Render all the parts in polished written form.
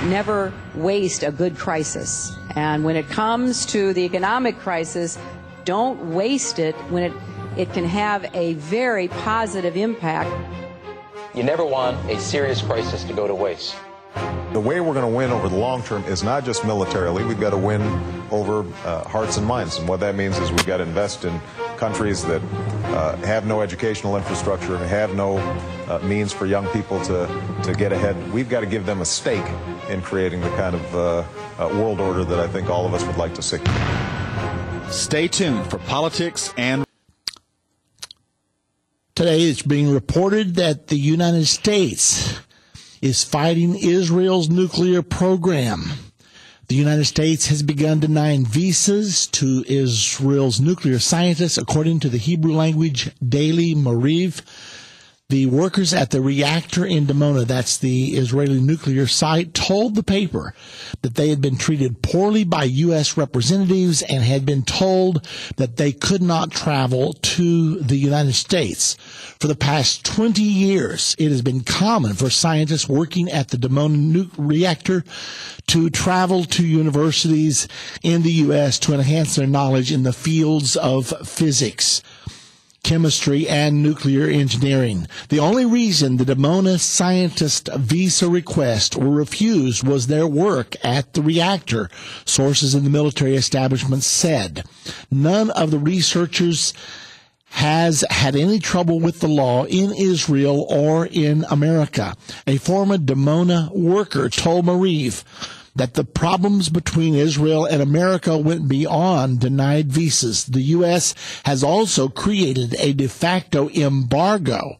Never waste a good crisis. And when it comes to the economic crisis, don't waste it when it can have a very positive impact. You never want a serious crisis to go to waste. The way we're going to win over the long term is not just militarily. We've got to win over hearts and minds. And what that means is we've got to invest in countries that have no educational infrastructure and have no means for young people to get ahead. We've got to give them a stake in creating the kind of world order that I think all of us would like to see. Stay tuned for politics and... Today it's being reported that the United States is fighting Israel's nuclear program. The United States has begun denying visas to Israel's nuclear scientists, according to the Hebrew language Daily Mariv. The workers at the reactor in Dimona, that's the Israeli nuclear site, told the paper that they had been treated poorly by U.S. representatives and had been told that they could not travel to the United States. For the past 20 years, it has been common for scientists working at the Dimona reactor to travel to universities in the U.S. to enhance their knowledge in the fields of physics, chemistry, and nuclear engineering. The only reason the Dimona scientist visa requests were refused was their work at the reactor, sources in the military establishment said. None of the researchers has had any trouble with the law in Israel or in America. A former Dimona worker told Mariv that the problems between Israel and America went beyond denied visas. The U.S. has also created a de facto embargo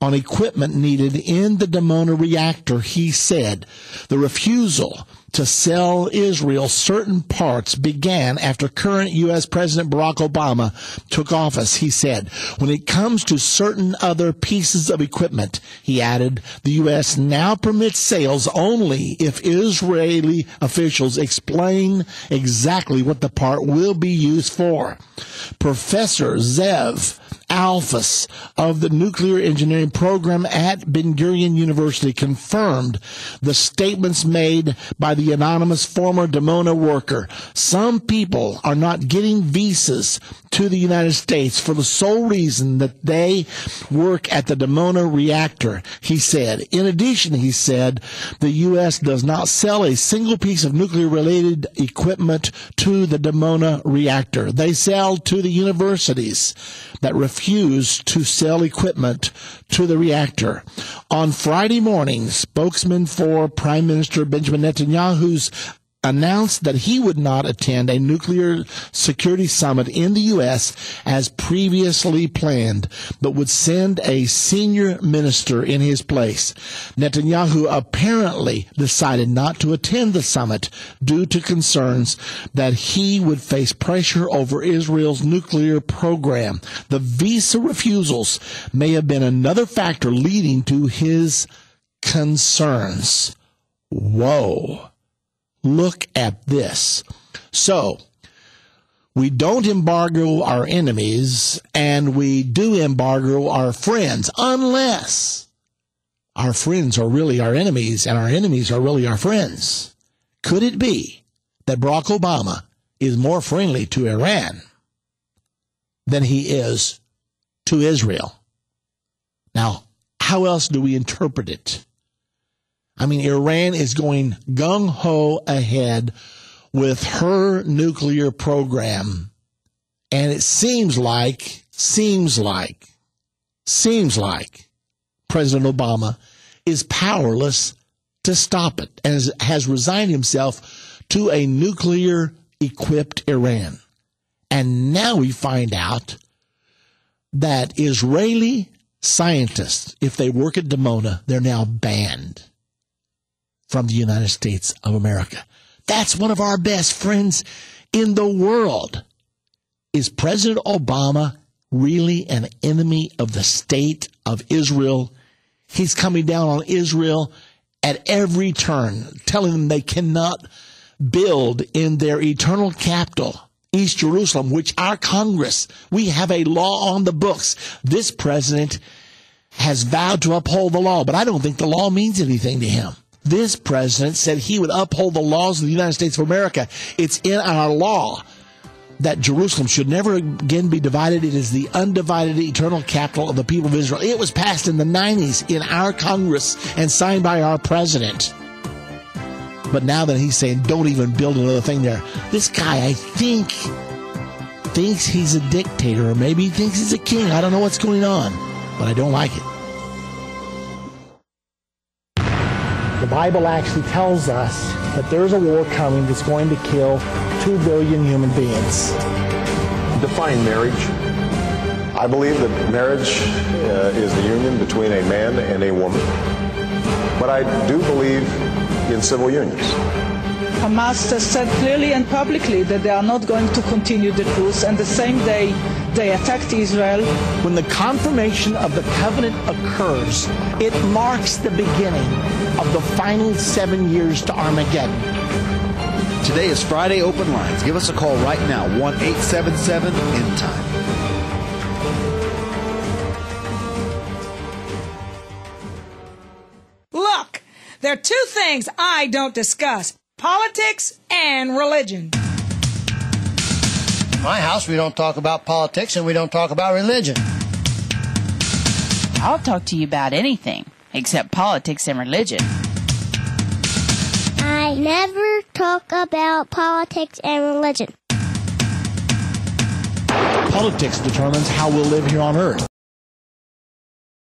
on equipment needed in the Dimona reactor, he said. The refusal to sell Israel certain parts began after current U.S. President Barack Obama took office, he said. When it comes to certain other pieces of equipment, he added, the U.S. now permits sales only if Israeli officials explain exactly what the part will be used for. Professor Zev Alphas of the nuclear engineering program at Ben Gurion University confirmed the statements made by the anonymous former Dimona worker. Some people are not getting visas to the United States for the sole reason that they work at the Dimona reactor, he said. In addition, he said, the U.S. does not sell a single piece of nuclear-related equipment to the Dimona reactor. They sell to the universities that refuse to sell equipment to the reactor. On Friday morning, spokesman for Prime Minister Benjamin Netanyahu's announced that he would not attend a nuclear security summit in the U.S. as previously planned, but would send a senior minister in his place. Netanyahu apparently decided not to attend the summit due to concerns that he would face pressure over Israel's nuclear program. The visa refusals may have been another factor leading to his concerns. Whoa. Look at this. So, we don't embargo our enemies, and we do embargo our friends, unless our friends are really our enemies, and our enemies are really our friends. Could it be that Barack Obama is more friendly to Iran than he is to Israel? Now, how else do we interpret it? I mean, Iran is going gung-ho ahead with her nuclear program, and it seems like President Obama is powerless to stop it, and has resigned himself to a nuclear-equipped Iran. And now we find out that Israeli scientists, if they work at Dimona, they're now banned from the United States of America. That's one of our best friends in the world. Is President Obama really an enemy of the state of Israel? He's coming down on Israel at every turn, telling them they cannot build in their eternal capital, East Jerusalem, which our Congress, we have a law on the books. This president has vowed to uphold the law, but I don't think the law means anything to him. This president said he would uphold the laws of the United States of America. It's in our law that Jerusalem should never again be divided. It is the undivided eternal capital of the people of Israel. It was passed in the 90s in our Congress and signed by our president. But now that he's saying don't even build another thing there, this guy, I think, thinks he's a dictator, or maybe he thinks he's a king. I don't know what's going on, but I don't like it. The Bible actually tells us that there's a war coming that's going to kill 2 billion human beings. Define marriage. I believe that marriage is the union between a man and a woman. But I do believe in civil unions. Hamas has said clearly and publicly that they are not going to continue the truce, and the same day they attacked Israel. When the confirmation of the covenant occurs, it marks the beginning of the final 7 years to Armageddon. Today is Friday Open Lines. Give us a call right now, 1-877-ENDTIME. Look, there are two things I don't discuss: politics and religion. In my house, we don't talk about politics and we don't talk about religion. I'll talk to you about anything except politics and religion. I never talk about politics and religion. Politics determines how we'll live here on earth.